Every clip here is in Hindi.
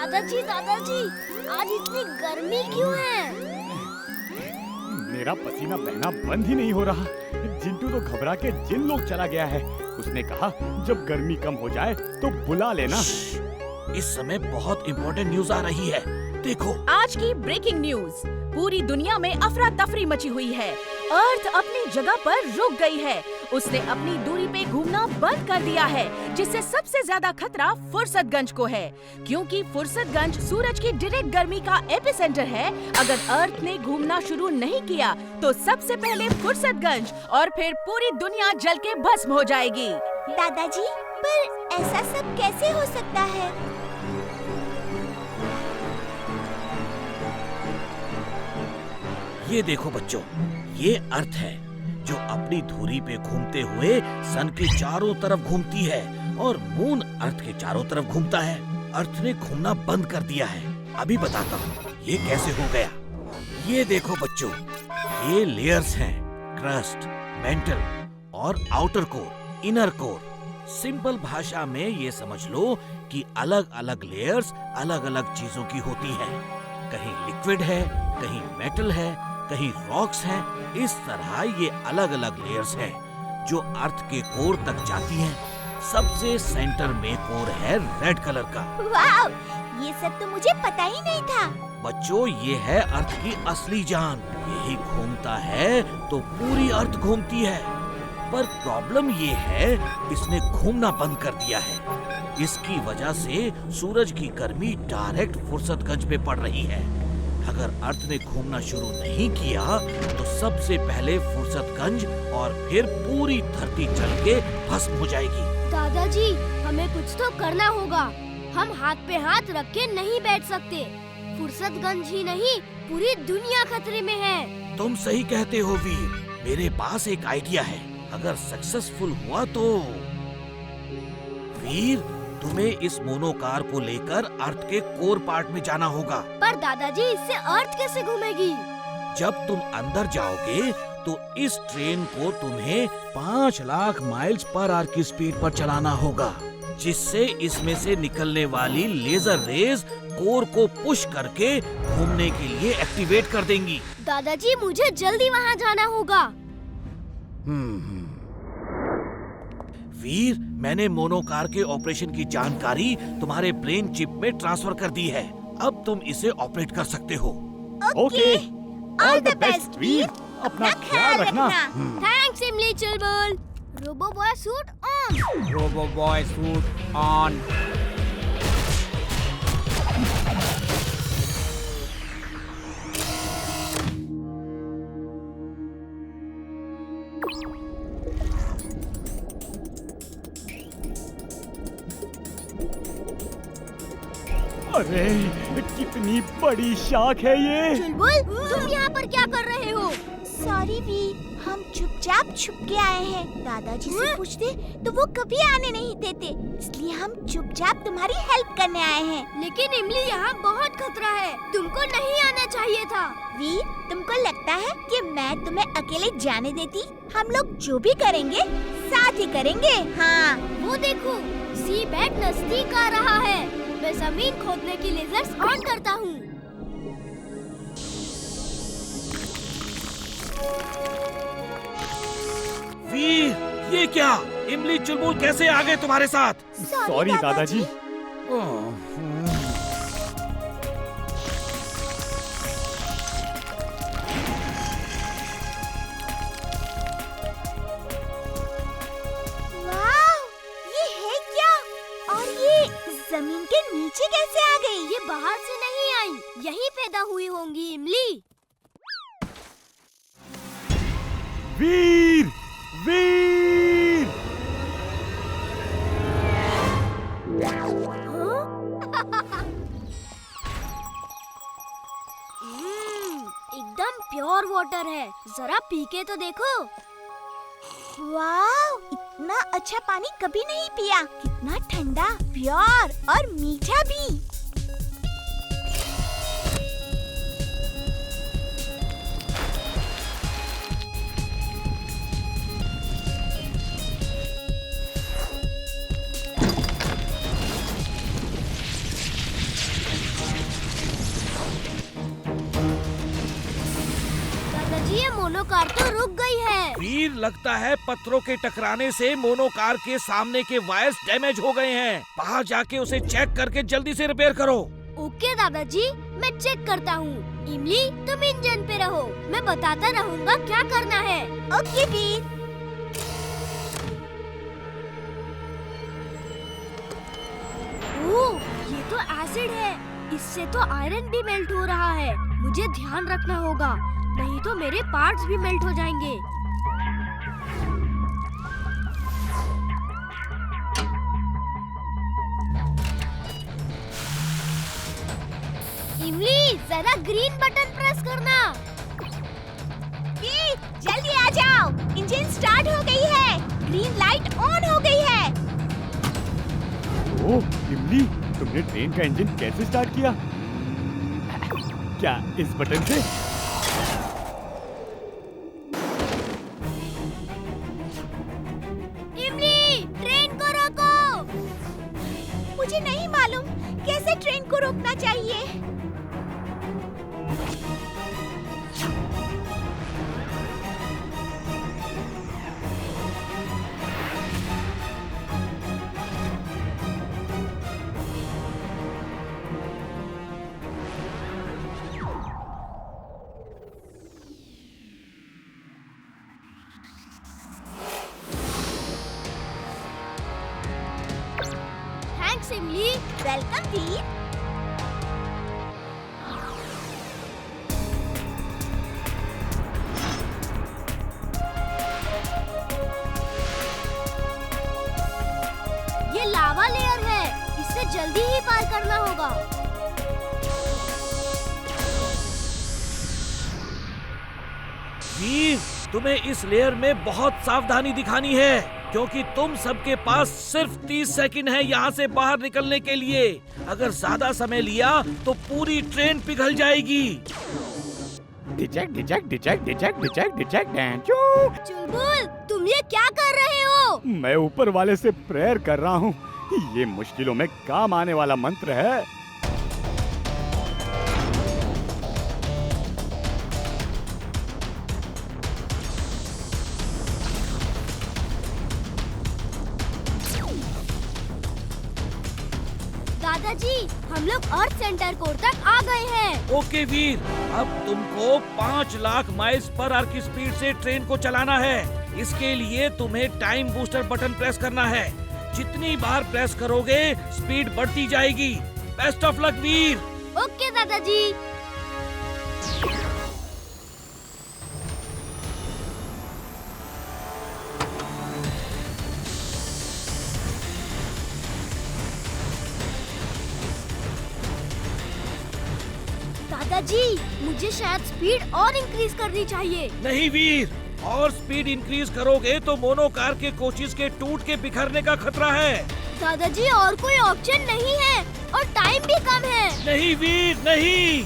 दादाजी, आज इतनी गर्मी क्यों है? मेरा पसीना बहना बंद ही नहीं हो रहा। जिंटू तो घबरा के जिन लोग चला गया है। उसने कहा जब गर्मी कम हो जाए तो बुला लेना। इस समय बहुत इम्पोर्टेंट न्यूज आ रही है, देखो। आज की ब्रेकिंग न्यूज। पूरी दुनिया में अफरा तफरी मची हुई है। अर्थ अपनी जगह पर रुक गई है। उसने अपनी दूरी पे घूमना बंद कर दिया है, जिससे सबसे ज्यादा खतरा फुर्सतगंज को है, क्योंकि फुर्सतगंज सूरज की डायरेक्ट गर्मी का एपिसेंटर है। अगर अर्थ ने घूमना शुरू नहीं किया तो सबसे पहले फुर्सतगंज और फिर पूरी दुनिया जल के भस्म हो जाएगी। दादाजी, पर ऐसा सब कैसे हो सकता है? ये देखो बच्चों, ये अर्थ है जो अपनी धुरी पे घूमते हुए सन के चारों तरफ घूमती है और मून अर्थ के चारों तरफ घूमता है। अर्थ ने घूमना बंद कर दिया है। अभी बताता हूँ ये कैसे हो गया। ये देखो बच्चों, ये लेयर्स हैं, क्रस्ट, मेंटल और outer core, inner core. Simple भाषा में ये समझ लो कि अलग अलग लेयर्स अलग अलग चीजों की होती हैं। कहीं लिक्विड है, कहीं मेटल है, कहीं रॉक्स हैं। इस तरह ये अलग अलग लेयर्स हैं जो अर्थ के कोर तक जाती हैं। सबसे सेंटर में कोर है रेड कलर का। वाव, ये सब तो मुझे पता ही नहीं था। बच्चों, ये है अर्थ की असली जान। यही घूमता है तो पूरी अर्थ घूमती है। पर प्रॉब्लम ये है, इसने घूमना बंद कर दिया है। इसकी वजह से सूरज की गर्मी डायरेक्ट फुर्सतगंज पे पड़ रही है। अगर अर्थ ने घूमना शुरू नहीं किया तो सबसे पहले फुर्सतगंज और फिर पूरी धरती जल के भस्म हो जाएगी। दादाजी, हमें कुछ तो करना होगा। हम हाथ पे हाथ रख के नहीं बैठ सकते। फुर्सतगंज ही नहीं, पूरी दुनिया खतरे में है। तुम सही कहते हो वीर। मेरे पास एक आइडिया है। अगर सक्सेसफुल हुआ तो वीर, तुम्हें इस मोनोकार को लेकर अर्थ के कोर पार्ट में जाना होगा। पर दादाजी, इससे अर्थ कैसे घूमेगी? जब तुम अंदर जाओगे तो इस ट्रेन को तुम्हें 5 लाख माइल्स पर आवर की स्पीड पर चलाना होगा, जिससे इसमें से निकलने वाली लेजर रेज कोर को पुश करके घूमने के लिए एक्टिवेट कर देंगी। दादाजी, मुझे जल्दी वहाँ जाना होगा। वीर, मैंने मोनोकार के ऑपरेशन की जानकारी तुम्हारे ब्रेन चिप में ट्रांसफर कर दी है। अब तुम इसे ऑपरेट कर सकते हो। Okay, all the best Veer. अपना ख्याल रखना। Thanks Imli Chulbul. Robo boy suit on. Robo boy suit on. अरे कितनी बड़ी शाख है ये। चुलबुल, तुम यहाँ पर क्या कर रहे हो? सॉरी वी, हम चुपचाप छुप के आए हैं। दादाजी से पूछते तो वो कभी आने नहीं देते, इसलिए हम चुपचाप तुम्हारी हेल्प करने आए हैं। लेकिन इमली, यहाँ बहुत खतरा है। तुमको नहीं आना चाहिए था। वी, तुमको लगता है कि मैं तुम्हें अकेले जाने देती? हम लोग जो भी करेंगे साथ ही करेंगे। हाँ, वो देखो, सी बेड नजदीक आ रहा है। मैं जमीन खोदने की लेजर्स ऑन करता हूँ। वीर, ये क्या? इमली चुलबुल कैसे आ गए तुम्हारे साथ? सॉरी दादाजी। वाव, ये है क्या? और ये जमीन के नीचे कैसे आ गई? ये बाहर से नहीं आई, यहीं पैदा हुई होंगी इमली। वीर, वीर। एकदम प्योर वाटर है। जरा पी के तो देखो। वाव, इतना अच्छा पानी कभी नहीं पिया। कितना ठंडा, प्योर और मीठा भी। दादाजी ये मोनोकार तो रुक गई है। वीर, लगता है पत्थरों के टकराने से मोनोकार के सामने के वायर्स डैमेज हो गए हैं। बाहर जाके उसे चेक करके जल्दी से रिपेयर करो। ओके दादाजी, मैं चेक करता हूँ। इमली तुम इंजन पे रहो, मैं बताता रहूँगा क्या करना है। ओके वीर। ओह, ये तो एसिड है। इससे तो आयरन भी मेल्ट हो रहा है। मुझे ध्यान रखना होगा, नहीं तो मेरे पार्ट्स भी मेल्ट हो जाएंगे। इमली, जरा ग्रीन बटन प्रेस करना। जल्दी आ जाओ, इंजन स्टार्ट हो गई है। ग्रीन लाइट ऑन हो गई है। ओह इमली, तुमने ट्रेन का इंजन कैसे स्टार्ट किया? क्या इस बटन से? इमली, ट्रेन को रोको। मुझे नहीं मालूम कैसे ट्रेन को रोकना चाहिए। थैंक्स इमली। वेलकम वीर। ये लावा लेयर है, इससे जल्दी ही पार करना होगा। वीर, तुम्हें इस लेयर में बहुत सावधानी दिखानी है, क्योंकि तुम सबके पास सिर्फ 30 सेकंड है यहाँ से बाहर निकलने के लिए। अगर ज्यादा समय लिया तो पूरी ट्रेन पिघल जाएगी। डिचेक डिचेक डिचेक डिचेक डिचेक डिचेक डैंचू। चुलबुल, तुम ये क्या कर रहे हो? मैं ऊपर वाले से प्रेयर कर रहा हूँ। ये मुश्किलों में काम आने वाला मंत्र है। दादाजी, हम लोग अर्थ सेंटर कोर तक आ गए हैं। ओके वीर, अब तुमको 5 लाख माइल्स पर आवर की स्पीड से ट्रेन को चलाना है। इसके लिए तुम्हें टाइम बूस्टर बटन प्रेस करना है। जितनी बार प्रेस करोगे स्पीड बढ़ती जाएगी। Best of luck Veer. Okay दादाजी। दादाजी, मुझे शायद स्पीड और इंक्रीज करनी चाहिए। नहीं वीर, और स्पीड इंक्रीज करोगे तो मोनो कार के कोचेस के टूट के बिखरने का खतरा है। दादाजी, और कोई ऑप्शन नहीं है और टाइम भी कम है। नहीं वीर, नहीं।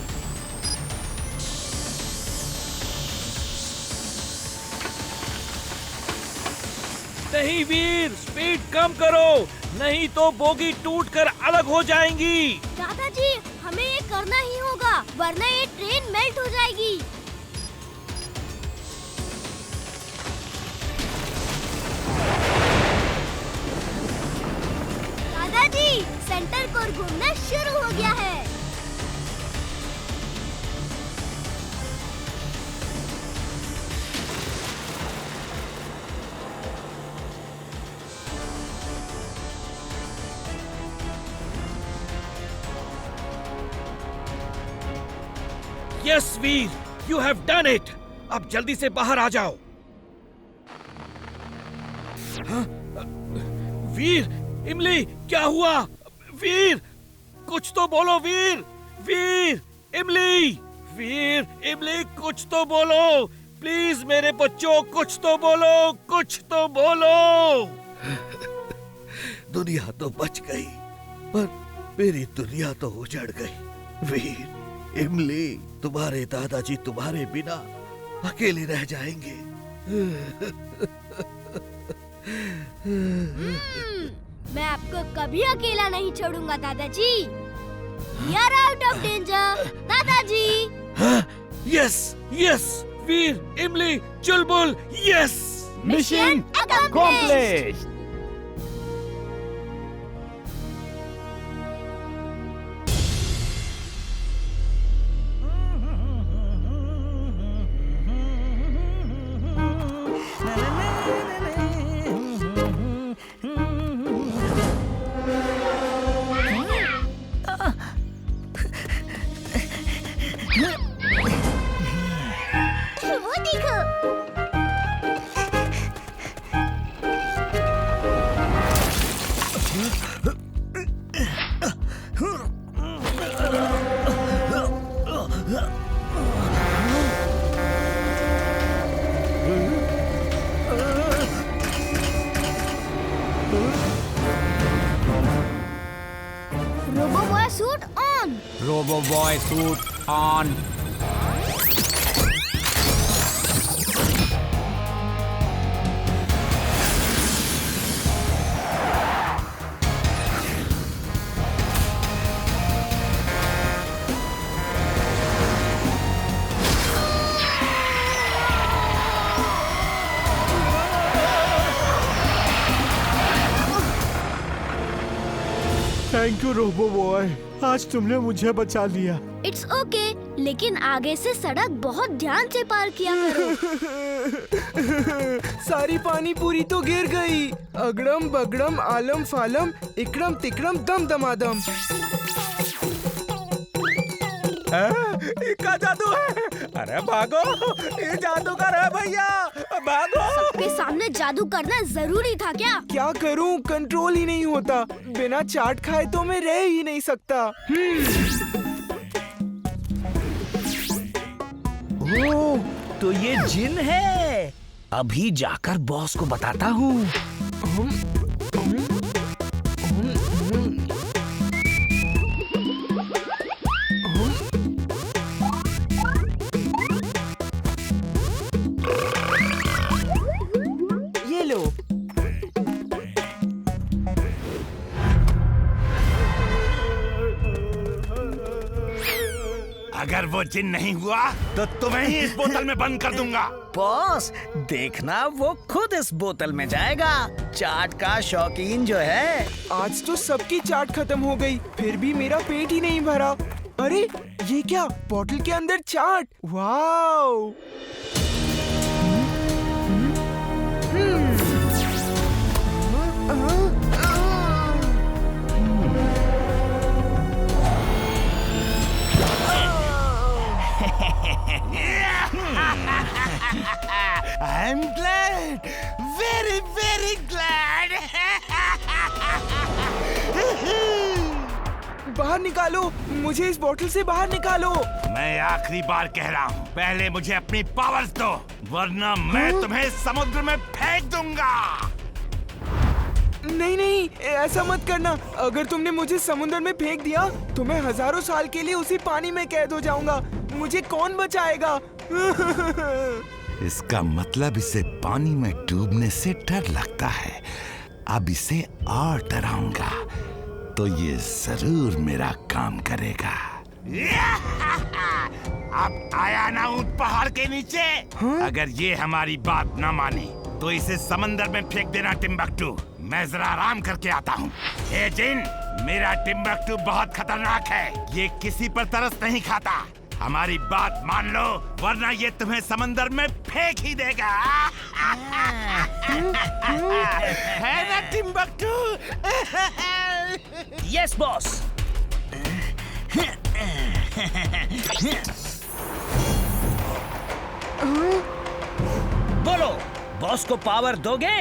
नहीं वीर, स्पीड कम करो, नहीं तो बोगी टूटकर अलग हो जाएंगी। दादाजी, हमें ये करना ही होगा, वरना ये ट्रेन मेल्ट हो जाएगी। दादाजी, सेंटर कोर घूमना शुरू हो गया है। Yes Veer, you have done it. अब जल्दी से बाहर आ जाओ। हाँ? वीर, इमली, क्या हुआ? वीर, कुछ तो बोलो वीर। वीर, इमली, वीर, इमली, कुछ तो बोलो प्लीज मेरे बच्चों, कुछ तो बोलो, कुछ तो बोलो। दुनिया तो बच गई, पर मेरी दुनिया तो उजड़ गई। वीर, इमली, तुम्हारे दादाजी तुम्हारे बिना अकेले रह जाएंगे। मैं आपको कभी अकेला नहीं छोड़ूंगा दादाजी। We are out of danger, दादाजी। Yes, yes, Veer, Imli, Chulbul, yes! Mission accomplished! वो देखो। RoboBoy suit on. RoboBoy suit on. Thank you RoboBoy, आज तुमने मुझे बचा लिया। इट्स ओके, लेकिन आगे से सड़क बहुत ध्यान से पार किया करो। सारी पानी पूरी तो गिर गई। अगड़म बगड़म आलम फालम इकड़म तिकड़म दम दमादम। इसका जादू है। अरे भागो, ये जादूगर है भैया, भागो। सबके सामने जादू करना जरूरी था क्या? क्या करूं, कंट्रोल ही नहीं होता। बिना चाट खाए तो मैं रह ही नहीं सकता। ओह, तो ये जिन है। अभी जाकर बॉस को बताता हूँ। ये लो। अगर वो जिन नहीं हुआ तो तुम्हें ही इस बोतल में बंद कर दूंगा। बॉस, देखना वो खुद इस बोतल में जाएगा। चाट का शौकीन जो है। आज तो सबकी चाट खत्म हो गई, फिर भी मेरा पेट ही नहीं भरा। अरे ये क्या, बोतल के अंदर चाट। Wow! I'm glad, very very glad. बाहर निकालो, मुझे इस बोतल से बाहर निकालो। मैं आखिरी बार कह रहा हूँ, पहले मुझे अपनी पावर्स दो, वरना मैं तुम्हें समुद्र में फेंक दूंगा। नहीं नहीं, ऐसा मत करना। अगर तुमने मुझे समुद्र में फेंक दिया तो मैं हजारों साल के लिए उसी पानी में कैद हो जाऊंगा। मुझे कौन बचाएगा? इसका मतलब इसे पानी में डूबने से डर लगता है। अब इसे और डराऊंगा तो ये जरूर मेरा काम करेगा। अब आया ना ऊंट पहाड़ के नीचे। अगर ये हमारी बात ना माने तो इसे समंदर में फेंक देना टिम्बकटू। मैं जरा आराम करके आता हूँ। ए जिन, मेरा टिम्बकटू बहुत खतरनाक है। ये किसी पर तरस नहीं खाता। हमारी बात मान लो, वरना ये तुम्हें समंदर में फेंक ही देगा। है ना टिम्बकटू? Yes boss. बोलो, बॉस को पावर दोगे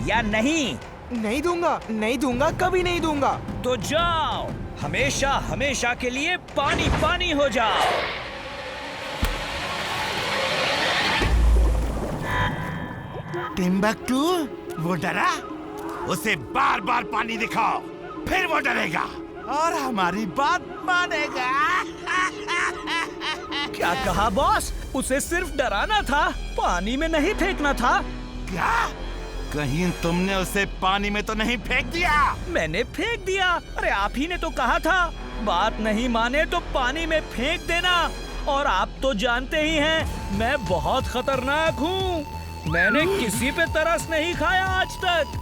या नहीं? नहीं दूंगा, नहीं दूंगा, कभी नहीं दूंगा। तो जाओ, हमेशा हमेशा के लिए पानी पानी हो जाओ। टिम्बकटू, वो डरा? उसे बार बार पानी दिखाओ, फिर वो डरेगा और हमारी बात मानेगा। क्या कहा बॉस? उसे सिर्फ डराना था, पानी में नहीं फेंकना था। क्या? कहीं तुमने उसे पानी में तो नहीं फेंक दिया? मैंने फेंक दिया। अरे आप ही ने तो कहा था, बात नहीं माने तो पानी में फेंक देना। और आप तो जानते ही हैं मैं बहुत खतरनाक हूँ। मैंने किसी पे तरस नहीं खाया आज तक।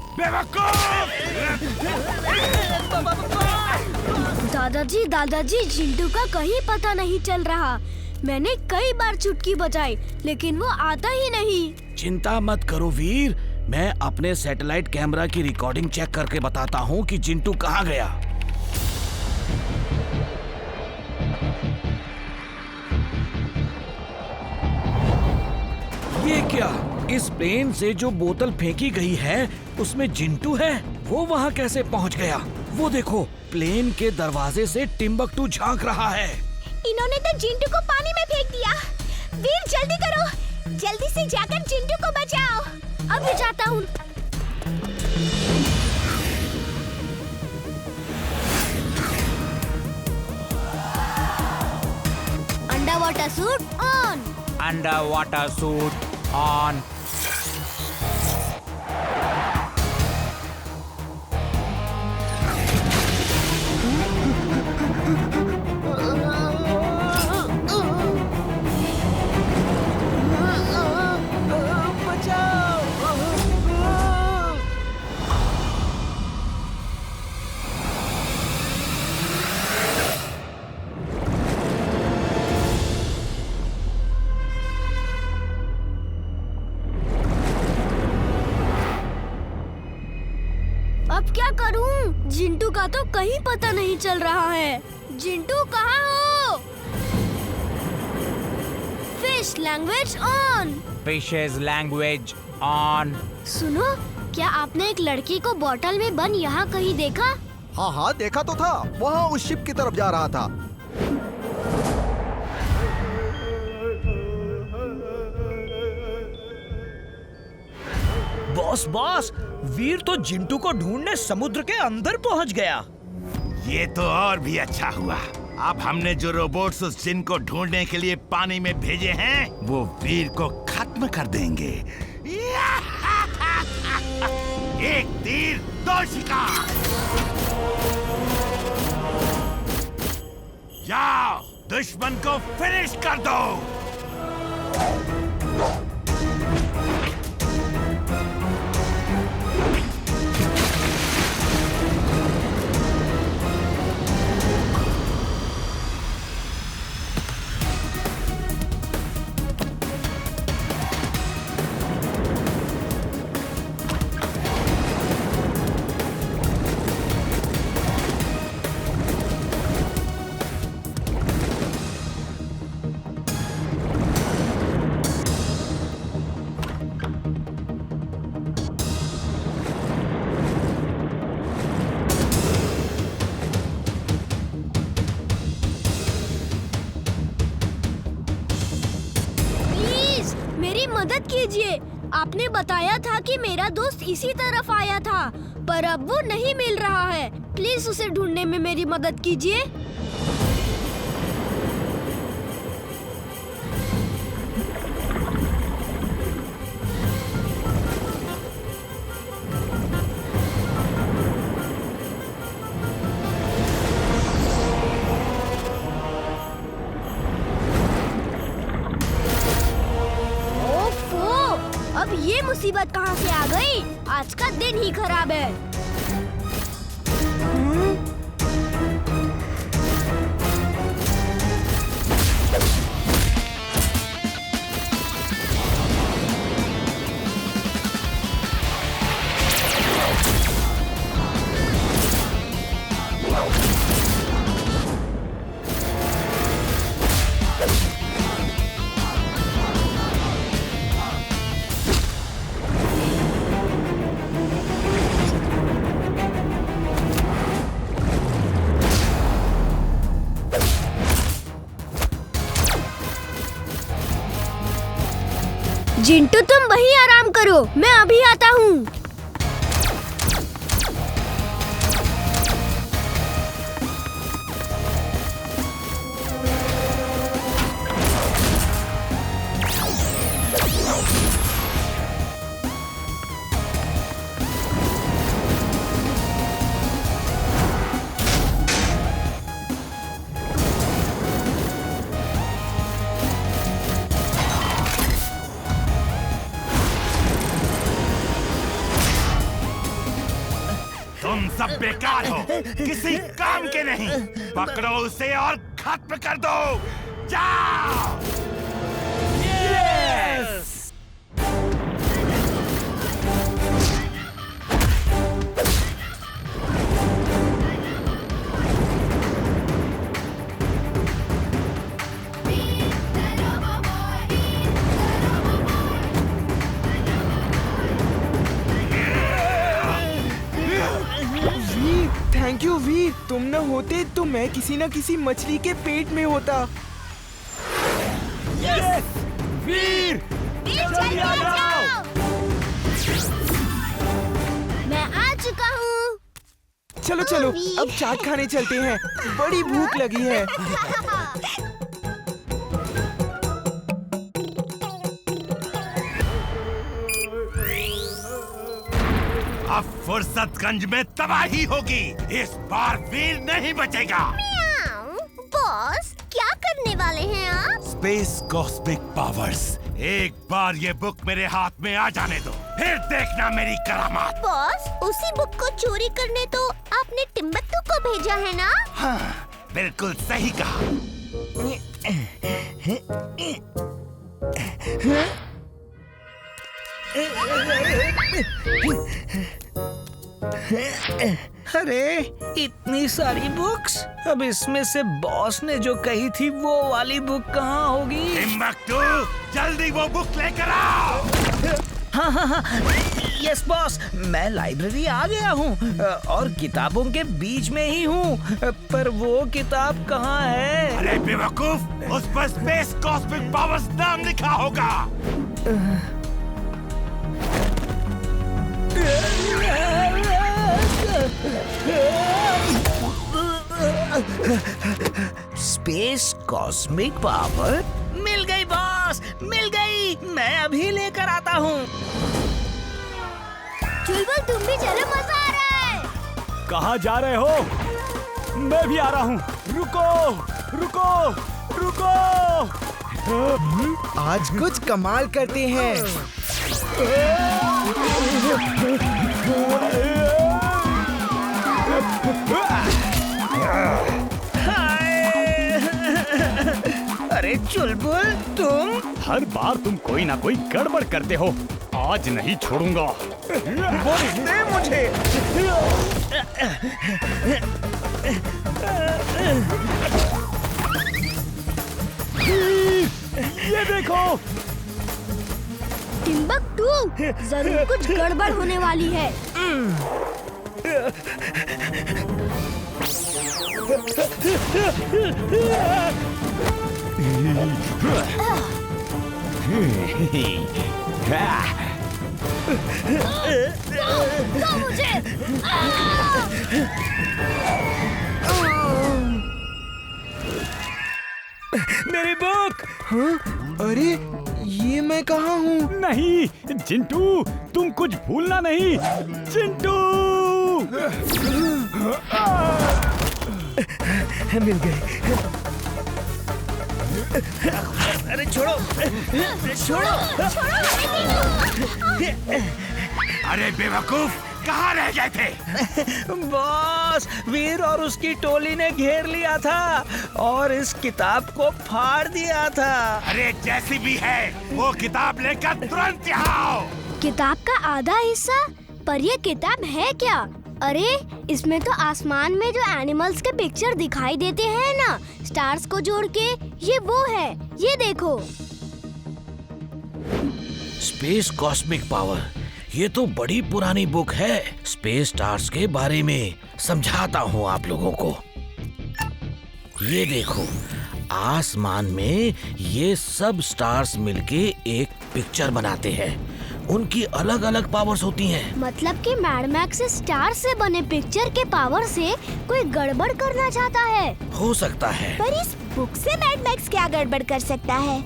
दादाजी चिंटू का कहीं पता नहीं चल रहा। मैंने कई बार चुटकी बजाई लेकिन वो आता ही नहीं। चिंता मत करो वीर, मैं अपने सैटेलाइट कैमरा की रिकॉर्डिंग चेक करके बताता हूँ कि चिंटू कहाँ गया। ये क्या? इस प्लेन से जो बोतल फेंकी गई है उसमें चिंटू है। वो वहाँ कैसे पहुँच गया? वो देखो, प्लेन के दरवाजे से टिम्बकटू झांक रहा है। इन्होंने तो चिंटू को पानी में फेंक दिया। वीर जल्दी करो, जल्दी से जाकर चिंटू को बचाओ। अभी जाता हूँ। Under water suit on. Under water suit on. अब क्या करूं? जिंटू का तो कहीं पता नहीं चल रहा है। जिंटू कहाँ हो? Fish language on. Fishes language on. सुनो, क्या आपने एक लड़की को बोतल में बंद यहाँ कहीं देखा? हाँ हाँ देखा तो था, वहाँ उस शिप की तरफ जा रहा था। बॉस, वीर तो जिंटू को ढूंढने समुद्र के अंदर पहुंच गया। ये तो और भी अच्छा हुआ। अब हमने जो रोबोट्स उस जिन को ढूंढने के लिए पानी में भेजे हैं, वो वीर को खत्म कर देंगे। एक तीर दो शिकार। जाओ, दुश्मन को फिनिश कर दो। मदद कीजिए। आपने बताया था कि मेरा दोस्त इसी तरफ आया था, पर अब वो नहीं मिल रहा है। प्लीज उसे ढूंढने में मेरी मदद कीजिए। अब ये मुसीबत कहाँ से आ गई? आज का दिन ही खराब है। जिंटू तुम वहीं आराम करो, मैं अभी आता हूँ। तुम सब बेकार हो, किसी काम के नहीं। पकड़ो उसे और खत्म कर दो। जाओ। थैंक यू वीर, तुम न होते तो मैं किसी न किसी मछली के पेट में होता। वीर जल्दी आ जाओ। मैं आ चुका हूँ। चलो चलो अब चाट खाने चलते हैं, बड़ी भूख लगी है। अब फुर्सतगंज में तबाही होगी। इस बार वीर नहीं बचेगा। बॉस, क्या करने वाले हैं आप? Space cosmic powers. एक बार ये बुक मेरे हाथ में आ जाने दो, फिर देखना मेरी करामात। बॉस, उसी बुक को चोरी करने तो आपने टिम्बक्टू को भेजा है ना? हाँ, बिल्कुल सही कहा। अरे इतनी सारी बुक्स, अब इसमें से बॉस ने जो कही थी वो वाली बुक कहाँ होगी? टिम्बक्टू, जल्दी वो बुक लेकर आओ। हाँ, यस बॉस, मैं लाइब्रेरी आ गया हूँ और किताबों के बीच में ही हूँ, पर वो किताब कहाँ है? अरे बेवकूफ, उस पर स्पेस कॉस्मिक पावर्स नाम लिखा होगा। स्पेस कॉस्मिक पावर मिल गई बॉस, मिल गई। मैं अभी लेकर आता हूँ। चुलबुल, तुम भी चलो, मजा आ रहा है। कहाँ जा रहे हो? मैं भी आ रहा हूँ। रुको रुको रुको। आज कुछ कमाल करते हैं। अरे चुलबुल, तुम हर बार तुम कोई ना कोई गड़बड़ करते हो, आज नहीं छोड़ूंगा। वो दे मुझे। ये देखो। टिम्बक्टू, जरूर कुछ गड़बड़ होने वाली है। दो मुझे। मेरी बुक। अरे ये मैं कहाँ हूँ? नहीं चिंटू, तुम कुछ भूलना नहीं। चिंटू मिल गई। अरे छोड़ो, छोड़ो। अरे बेवकूफ, कहाँ रह गए थे? बॉस, वीर और उसकी टोली ने घेर लिया था और इस किताब को फाड़ दिया था। अरे जैसी भी है, वो किताब लेकर तुरंत यहाँ आओ। किताब का आधा हिस्सा? पर ये किताब है क्या? अरे इसमें तो आसमान में जो एनिमल्स के पिक्चर दिखाई देते हैं ना, स्टार्स को जोड़ के, ये वो है। ये देखो। स्पेस कॉस्मिक पावर, ये तो बड़ी पुरानी बुक है। स्पेस स्टार्स के बारे में समझाता हूँ आप लोगों को। ये देखो, आसमान में ये सब स्टार्स मिलके एक पिक्चर बनाते हैं। उनकी अलग अलग पावर्स होती हैं। मतलब कि मैड मैक्स स्टार से बने पिक्चर के पावर से कोई गड़बड़ करना चाहता है। हो सकता है। पर इस बुक से मैड मैक्स क्या गड़बड़ कर सकता है?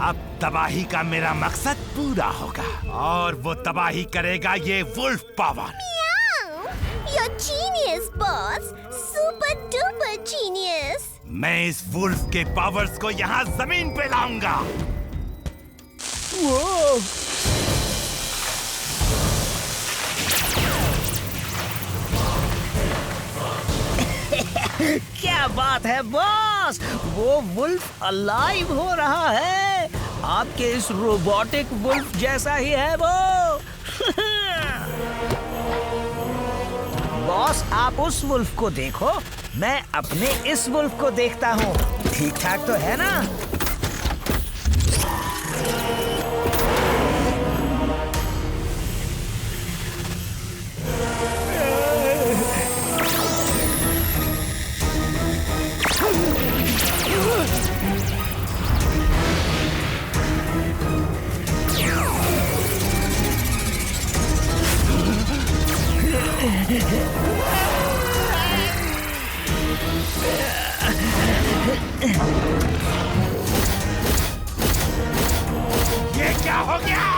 अब तबाही का मेरा मकसद पूरा होगा और वो तबाही करेगा ये wolf power. You're genius, boss. Super duper genius. मैं इस वुल्फ के पावर्स को यहाँ जमीन पे लाऊंगा। क्या बात है बॉस, वो वुल्फ अलाइव हो रहा है। आपके इस रोबोटिक वुल्फ जैसा ही है वो। बॉस आप उस वुल्फ को देखो, मैं अपने इस वुल्फ को देखता हूँ। ठीक ठाक तो है ना? ये क्या हो गया?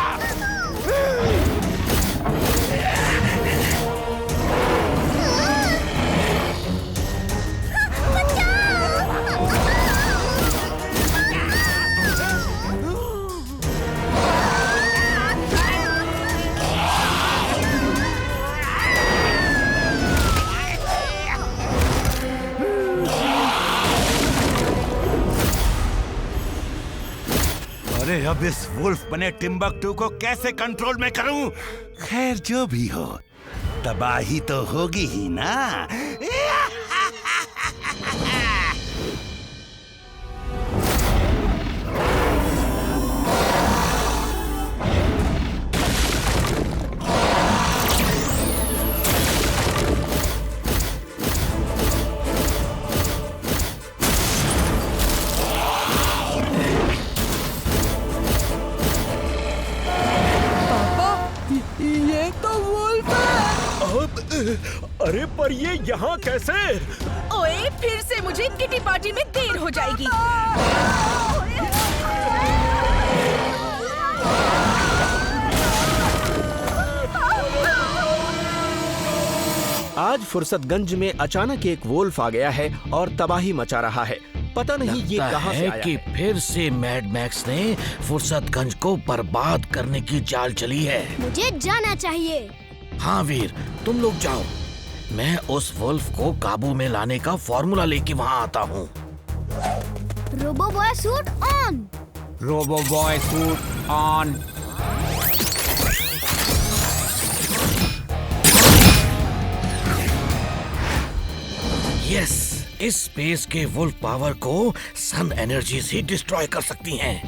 अरे अब इस वुल्फ बने टिम्बक्टू को कैसे कंट्रोल में करूं? खैर जो भी हो, तबाही तो होगी ही ना। ये तो वुल्फ है। अरे पर ये यहाँ कैसे? ओए, फिर से मुझे किटी पार्टी में देर हो जाएगी। आज फुर्सतगंज में अचानक एक वुल्फ आ गया है और तबाही मचा रहा है। पता नहीं ये लगता कहां से है आया कि है। फिर से मैड मैक्स ने फुर्सतगंज को बर्बाद करने की चाल चली है। मुझे जाना चाहिए। हाँ वीर, तुम लोग जाओ, मैं उस वुल्फ को काबू में लाने का फॉर्मूला लेके वहाँ आता हूँ। Robo boy suit on. Robo boy suit on. Yes, इस स्पेस के वुल्फ पावर को सन एनर्जी से डिस्ट्रॉय कर सकती हैं।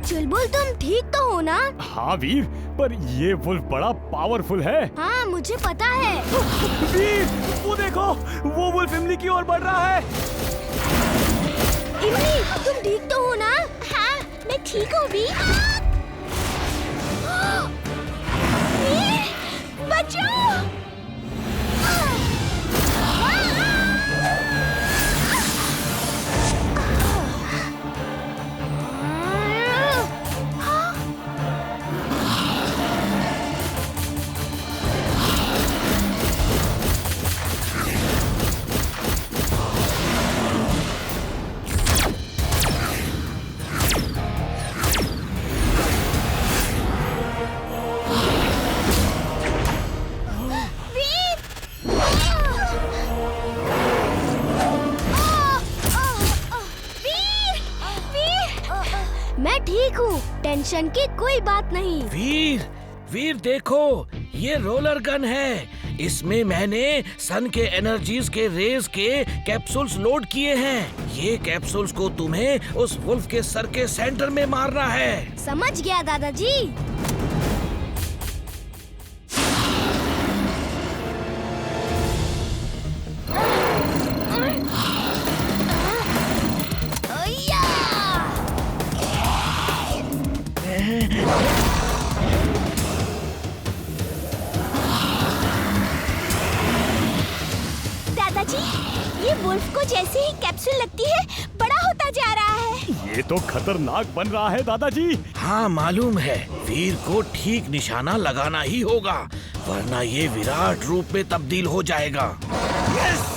चुलबुल तुम ठीक तो हो ना? हाँ वीर, पर ये वुल्फ बड़ा पावरफुल है। हाँ मुझे पता है। वीर, वो देखो, वो वुल्फ इमली की ओर बढ़ रहा है। इमली तुम ठीक तो हो ना? हाँ, मैं ठीक हूँ भी। बचाओ! मैं ठीक हूँ, टेंशन की कोई बात नहीं। वीर, वीर देखो, ये रोलर गन है। इसमें मैंने सन के एनर्जीज के रेज के कैप्सूल्स लोड किए हैं। ये कैप्सूल्स को तुम्हें उस वुल्फ के सर के सेंटर में मारना है। समझ गया दादाजी। जैसे ही कैप्सूल लगती है बड़ा होता जा रहा है। ये तो खतरनाक बन रहा है दादाजी। हाँ मालूम है, वीर को ठीक निशाना लगाना ही होगा, वरना ये विराट रूप में तब्दील हो जाएगा। यस!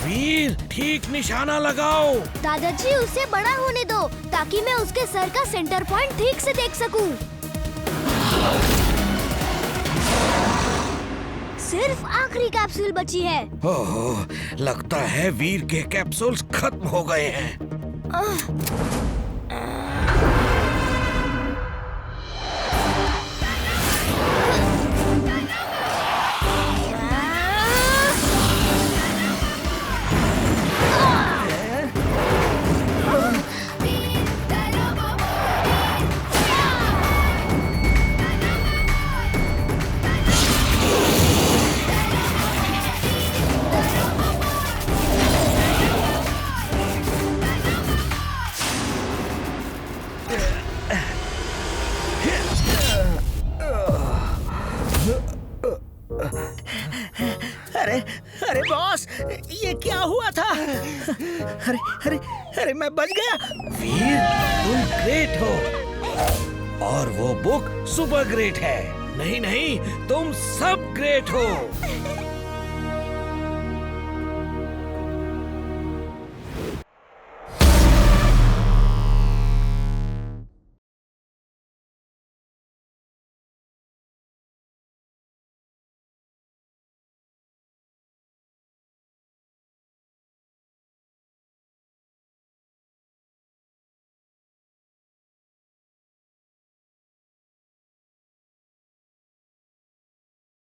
वीर, ठीक निशाना लगाओ। दादाजी उसे बड़ा होने दो ताकि मैं उसके सर का सेंटर पॉइंट ठीक से देख सकूं। सिर्फ आखिरी कैप्सूल बची है। ओह, लगता है वीर के कैप्सूल्स खत्म हो गए हैं। अरे अरे बॉस, ये क्या हुआ था? अरे अरे अरे मैं बच गया। वीर, तुम ग्रेट हो और वो बुक सुपर ग्रेट है। नहीं नहीं, तुम सब ग्रेट हो।